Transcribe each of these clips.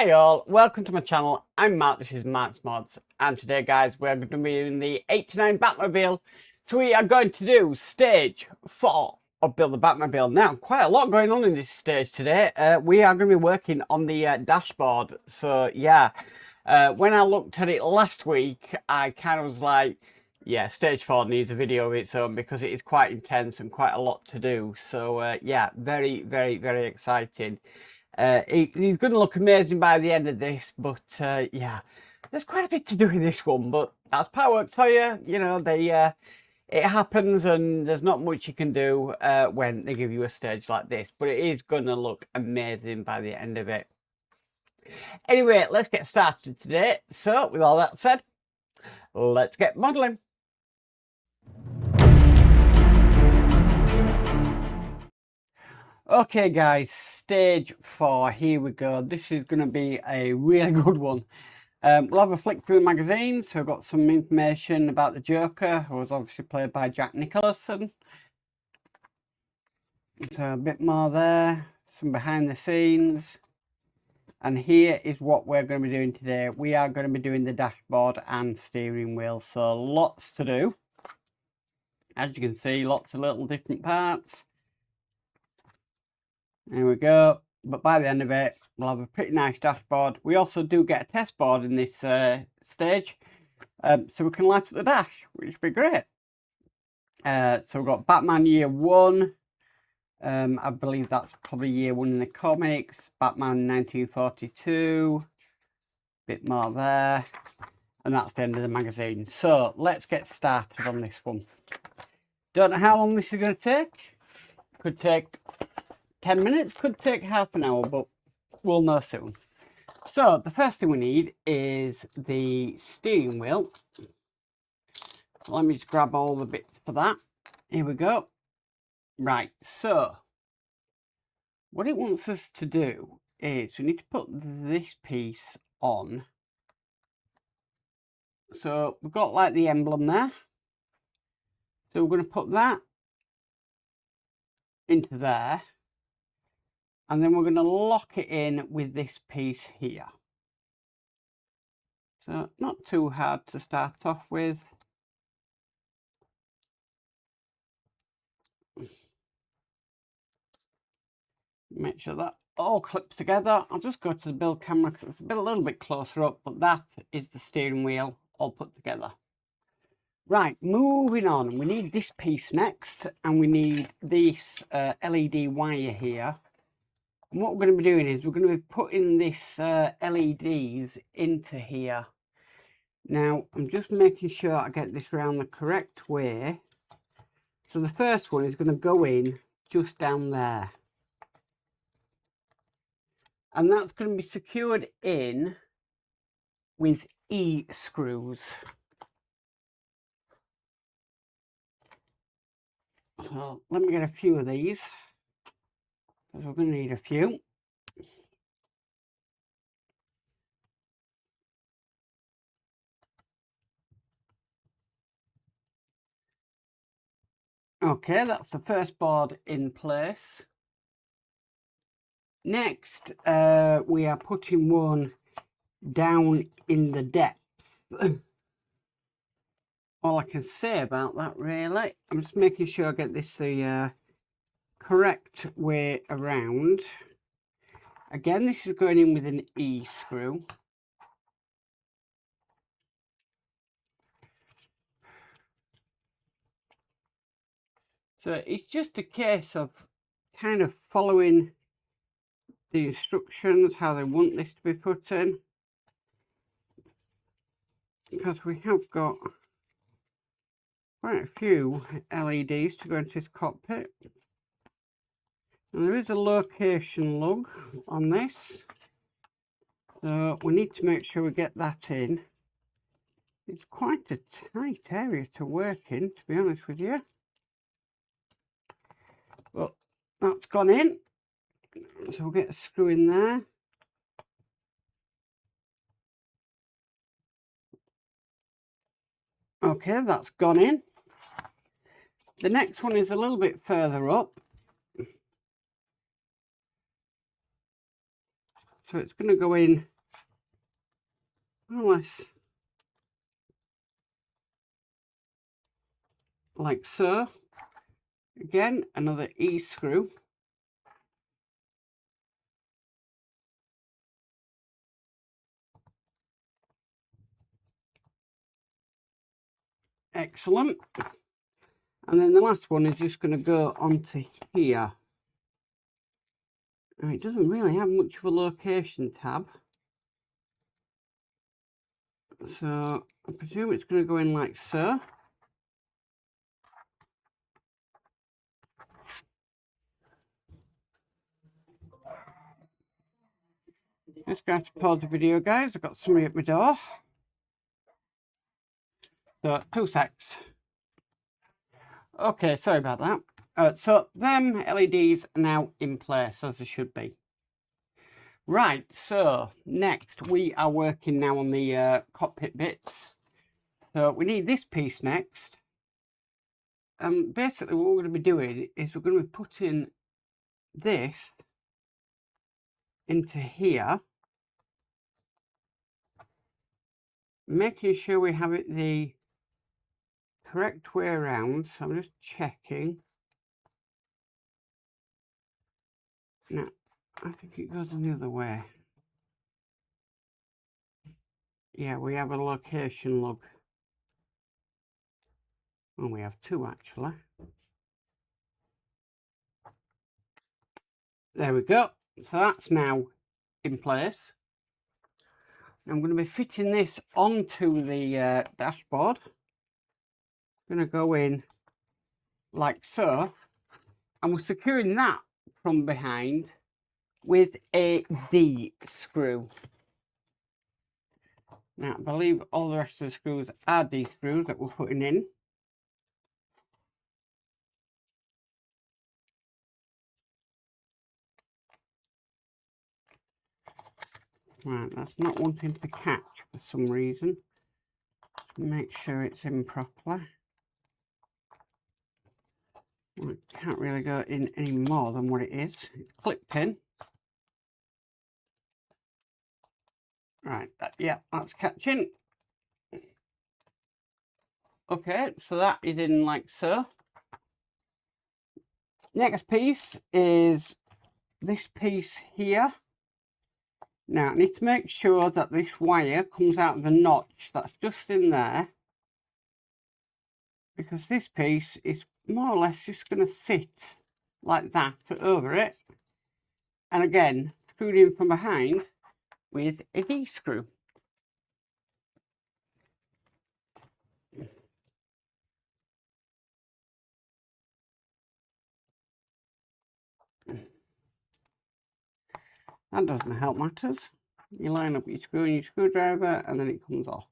Hi all, welcome to my channel. I'm Mark, this is Mark's Mods, and today guys we're going to be in the 89 Batmobile. So we are going to do stage 4 of Build the Batmobile. Now quite a lot going on in this stage today. We are going to be working on the dashboard. So yeah, when I looked at it last week I kind of was like, yeah, stage 4 needs a video of its own because it is quite intense and quite a lot to do. So yeah, very exciting. He's going to look amazing by the end of this, but yeah, there's quite a bit to do in this one, but that's Powerworks for you. You know, it happens and there's not much you can do when they give you a stage like this, but it is going to look amazing by the end of it. Anyway, let's get started today. So with all that said, let's get modelling. Okay guys, stage 4, here we go. This is going to be a really good one. We'll have a flick through the magazine. So we've got some information about the Joker, who was obviously played by Jack Nicholson. So a bit more there, some behind the scenes. And here is what we're going to be doing today. We are going to be doing the dashboard and steering wheel. So lots to do. As you can see, lots of little different parts. There we go. But by the end of it, we'll have a pretty nice dashboard. We also do get a test board in this stage. So we can light up the dash, which would be great. So we've got Batman Year 1. I believe that's probably Year 1 in the comics. Batman 1942. Bit more there. And that's the end of the magazine. So let's get started on this one. Don't know how long this is going to take. Could take 10 minutes, could take half an hour, but we'll know soon. So the first thing we need is the steering wheel. Let me just grab all the bits for that. Here we go. Right, so what it wants us to do is we need to put this piece on. So we've got like the emblem there. So we're going to put that into there. And then we're going to lock it in with this piece here. So not too hard to start off with. Make sure that all clips together. I'll just go to the build camera because it's a little bit closer up, but that is the steering wheel all put together. Right, moving on. We need this piece next, and we need this LED wire here. And what we're going to be doing is we're going to be putting this LEDs into here. Now, I'm just making sure I get this around the correct way. So the first one is going to go in just down there. And that's going to be secured in with E-screws. So let me get a few of these, because we're going to need a few. Okay, that's the first board in place. Next, we are putting one down in the depths. All I can say about that, really. I'm just making sure I get this the correct way around. Again, this is going in with an E-screw. So it's just a case of kind of following the instructions, how they want this to be put in. Because we have got quite a few LEDs to go into this cockpit. And there is a location lug on this. So we need to make sure we get that in. It's quite a tight area to work in, to be honest with you. But that's gone in. So we'll get a screw in there. Okay, that's gone in. The next one is a little bit further up. So it's going to go in unless like so. Again, another E screw. Excellent. And then the last one is just going to go onto here. Now, it doesn't really have much of a location tab. So I presume it's going to go in like so. Just going to pause the video, guys. I've got somebody at my door. So 2 secs. Okay, sorry about that. So them LEDs are now in place as they should be. Right, so next we are working now on the cockpit bits. So we need this piece next. Basically what we're going to be doing is we're going to be putting this into here, making sure we have it the correct way around. So I'm just checking. Now, I think it goes the other way. Yeah, we have a location lug. And we have 2 actually. There we go. So that's now in place. I'm going to be fitting this onto the dashboard. I'm going to go in like so. And we're securing that from behind with a D screw. Now, I believe all the rest of the screws are D screws that we're putting in. Right, that's not wanting to catch for some reason. Make sure it's in properly. Well, it can't really go in any more than what it is. It's clipped in. Right, yeah, that's catching. Okay, so that is in like so. Next piece is this piece here. Now, I need to make sure that this wire comes out of the notch that's just in there, because this piece is more or less just going to sit like that over it, and again screwed in from behind with a D screw. That doesn't help matters. You line up your screw and your screwdriver and then it comes off.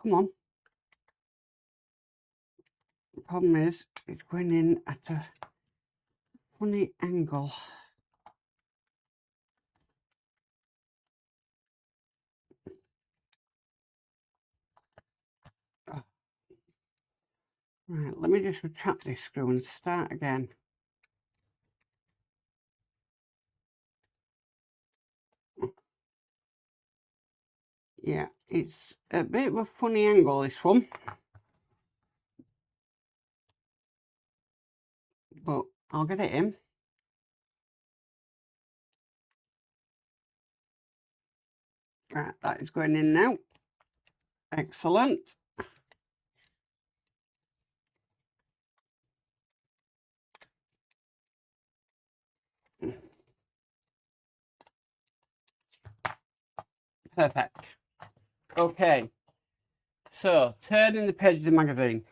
Come on. The problem is it's going in at a funny angle. Oh. Right, let me just retract this screw and start again. Yeah, it's a bit of a funny angle, this one. But I'll get it in. Right, that is going in now. Excellent. Perfect. Okay. So, turning the page of the magazine.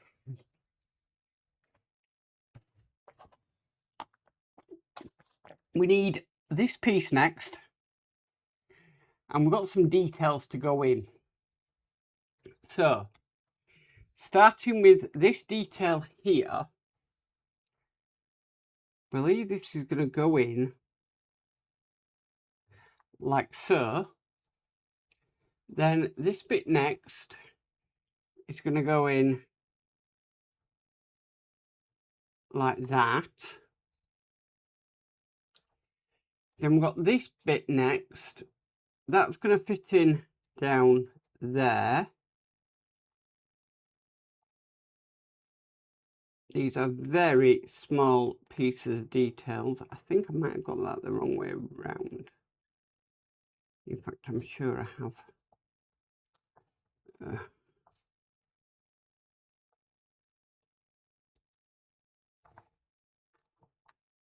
We need this piece next. And we've got some details to go in. So, starting with this detail here, I believe this is going to go in like so. Then this bit next is going to go in like that. Then we've got this bit next. That's going to fit in down there. These are very small pieces of details. I think I might have got that the wrong way around. In fact, I'm sure I have.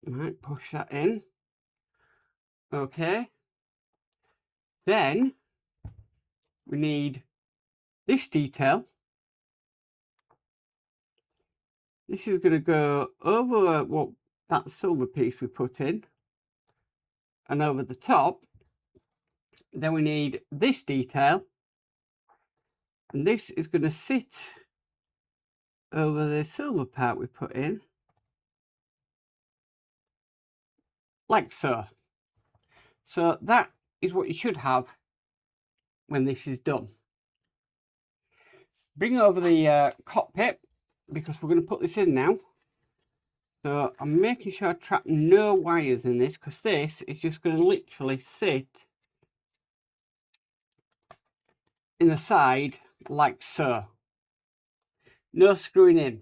Might push that in. Okay. Then we need this detail. This is going to go over what that silver piece we put in and over the top. Then we need this detail, and this is going to sit over the silver part we put in, like so. So that is what you should have when this is done. Bring over the cockpit, because we're going to put this in now. So I'm making sure I trap no wires in this, because this is just going to literally sit in the side like so. No screwing in.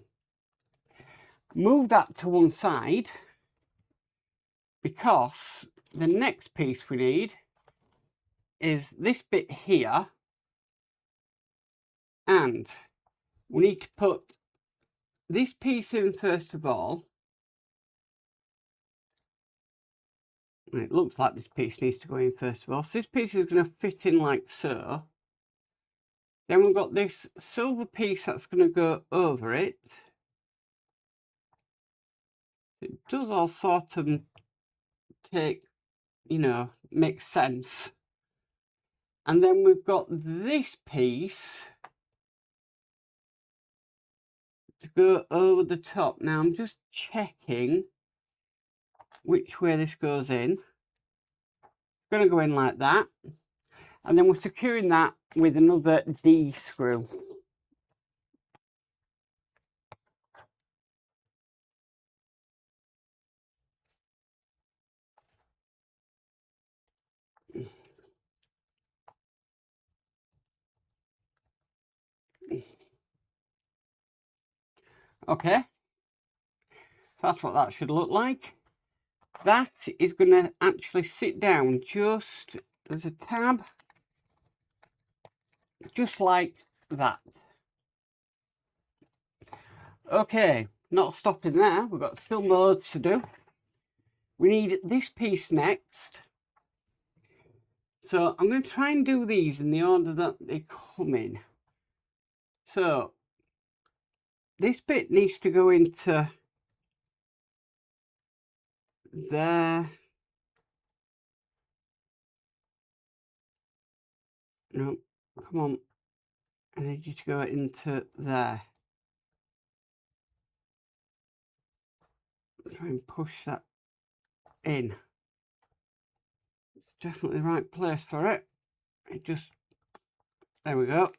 Move that to one side, because the next piece we need is this bit here, and we need to put this piece in first of all. And it looks like this piece needs to go in first of all. So this piece is going to fit in like so. Then we've got this silver piece that's going to go over it. It does all sort of take, you know, make sense. And then we've got this piece to go over the top. Now I'm just checking which way this goes in. It's going to go in like that. And then we're securing that with another D screw. Okay, that's what that should look like. That is going to actually sit down just as a tab, just like that. Okay, not stopping there, we've got still loads to do. We need this piece next. So I'm going to try and do these in the order that they come in. So this bit needs to go into there. No, come on. I need you to go into there. Try and push that in. It's definitely the right place for it. It just, there we go.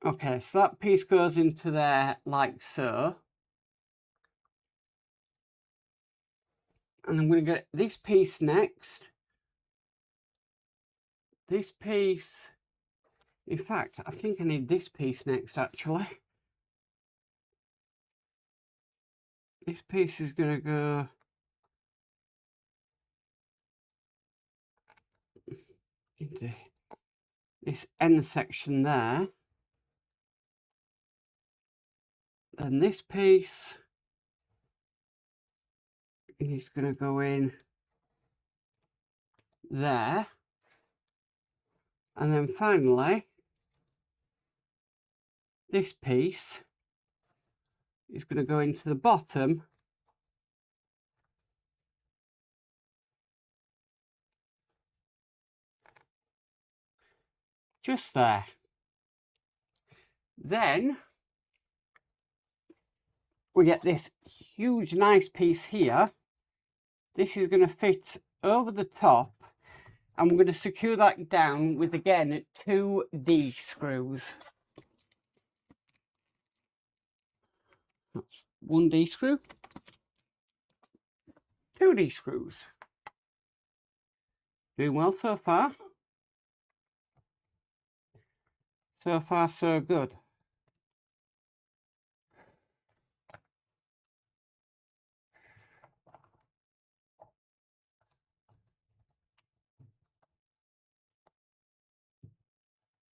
Okay, so that piece goes into there like so. And I'm going to get this piece next. This piece, in fact, I think I need this piece next actually. This piece is going to go into this end section there. Then this piece is going to go in there. And then finally, this piece is going to go into the bottom just there. Then we get this huge nice piece here. This is going to fit over the top, and we're going to secure that down with, again, 2 D screws. That's 1D screw, 2D screws. Doing well so far. So far, so good.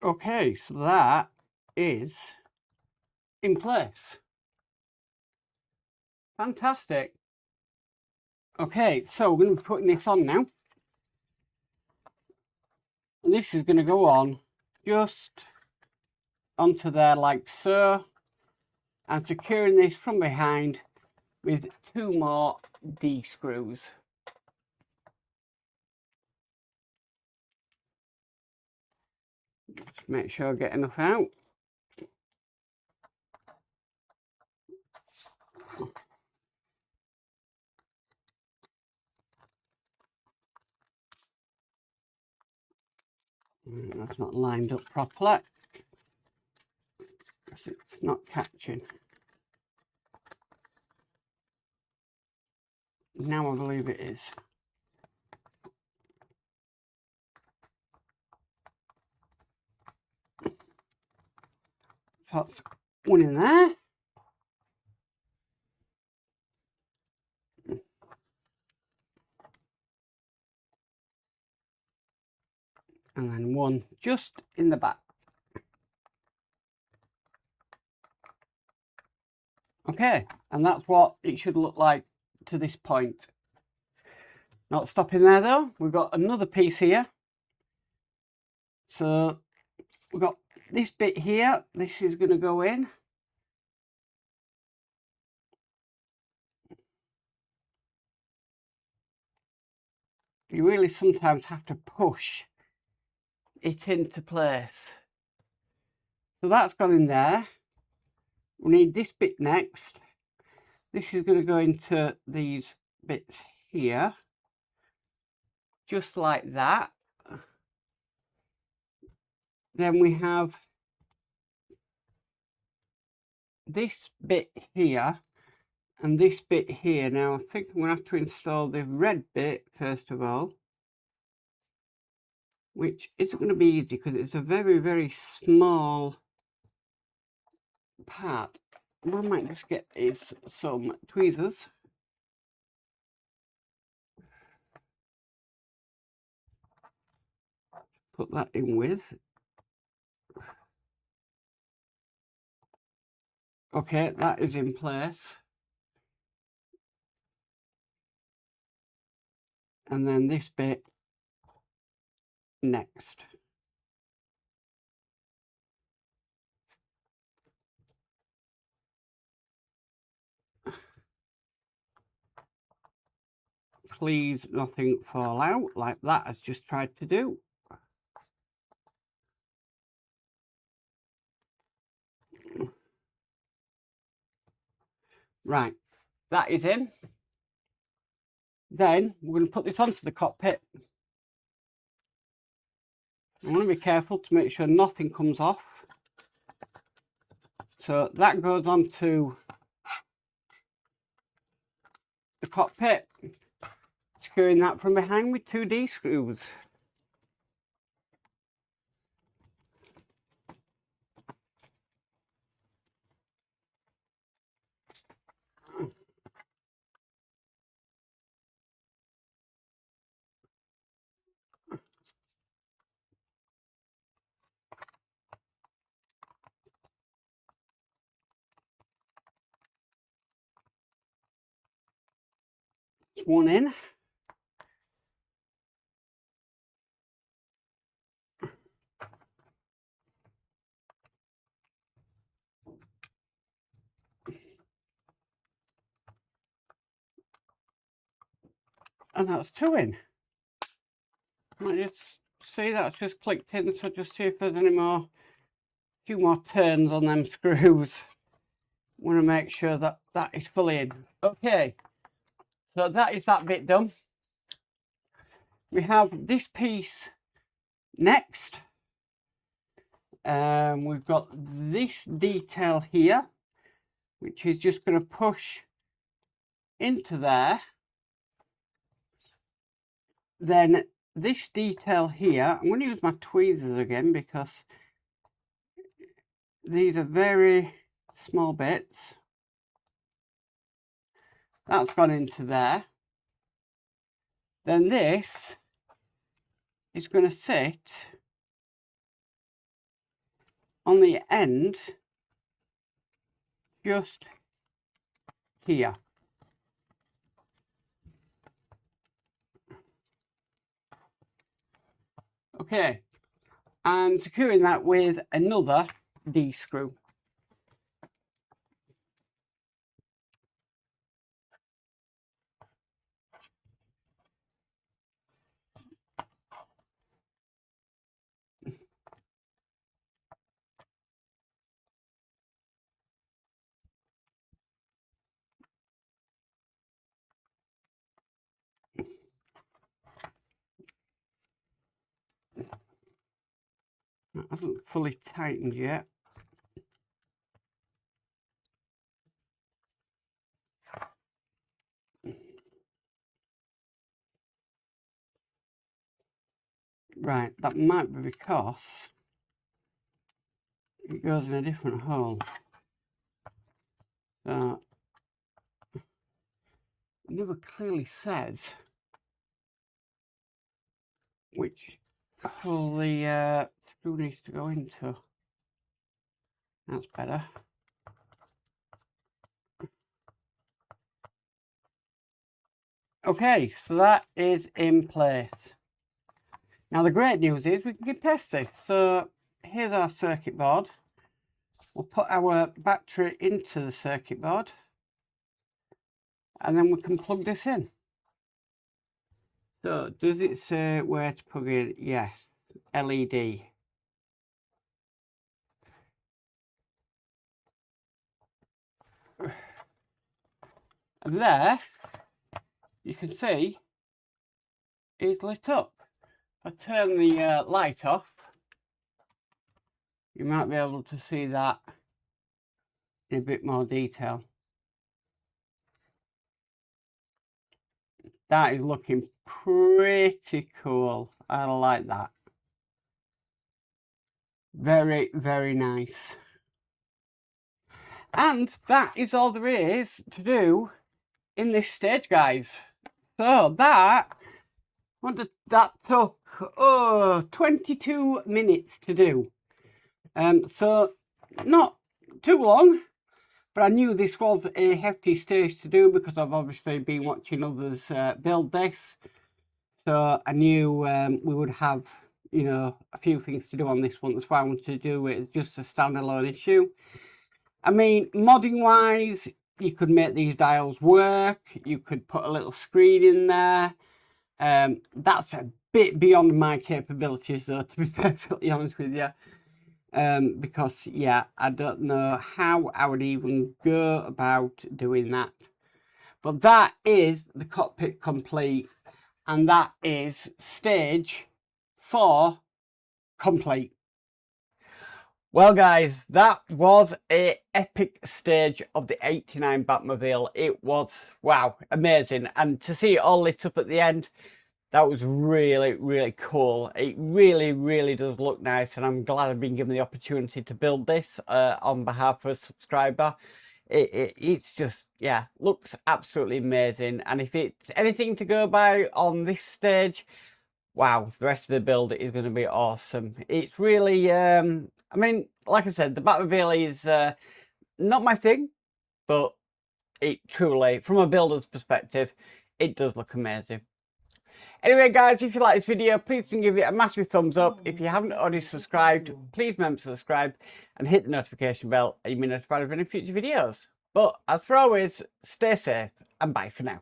Okay, so that is in place. Fantastic. Okay, so we're going to be putting this on now. And this is going to go on just onto there like so. And securing this from behind with 2 more D screws. Just make sure I get enough out. That's not lined up properly. Because it's not catching. Now I believe it is. So that's one in there. And then one just in the back. Okay, and that's what it should look like to this point. Not stopping there though, we've got another piece here. So we've got this bit here, this is going to go in. You really sometimes have to push it into place. So that's gone in there. We need this bit next. This is going to go into these bits here. Just like that. Then we have this bit here and this bit here. Now I think I'm going to have to install the red bit first of all, which isn't going to be easy because it's a very, very small part. I might just get is some tweezers. Put that in with. Okay, that is in place. And then this bit next. Please nothing fall out like that has just tried to do. Right, that is in. Then we're going to put this onto the cockpit. I want to be careful to make sure nothing comes off. So that goes onto the cockpit, securing that from behind with 2D screws. One in. And that's 2 in. Might just see that's just clicked in, so just see if there's any more, few more turns on them screws. Want to make sure that that is fully in. Okay, so that is that bit done. We have this piece next. We've got this detail here. which is just going to push into there. Then this detail here, I'm going to use my tweezers again because these are very small bits. That's gone into there. Then this is going to sit on the end just here. Okay, and securing that with another D screw. That hasn't fully tightened yet. Right, that might be because it goes in a different hole. So it never clearly says which hole the screw needs to go into. That's better. Okay, so that is in place. Now the great news is we can test this. So here's our circuit board. We'll put our battery into the circuit board and then we can plug this in. So does it say where to plug in? Yes, LED. And there you can see it's lit up. If I turn the light off, you might be able to see that in a bit more detail. That is looking pretty cool. I like that. Very, very nice. And that is all there is to do in this stage, guys. So that took 22 minutes to do. So not too long, but I knew this was a hefty stage to do because I've obviously been watching others build this. So I knew we would have, you know, a few things to do on this one. That's why I wanted to do it as just a standalone issue. I mean, modding wise, you could make these dials work. You could put a little screen in there. That's a bit beyond my capabilities, though, to be perfectly honest with you. Because, yeah, I don't know how I would even go about doing that. But that is the cockpit complete. And that is stage 4 complete. Well guys, that was a epic stage of the 89 Batmobile. It was, wow, amazing. And to see it all lit up at the end, that was really, really cool. It really, really does look nice. And I'm glad I've been given the opportunity to build this on behalf of a subscriber. It's just, yeah, looks absolutely amazing. And if it's anything to go by on this stage, wow, the rest of the build is going to be awesome. It's really, I mean, like I said, the Batmobile is not my thing, but it truly, from a builder's perspective, it does look amazing. Anyway, guys, if you like this video, please give it a massive thumbs up. If you haven't already subscribed, please remember to subscribe and hit the notification bell and you'll be notified of any future videos. But as for always, stay safe and bye for now.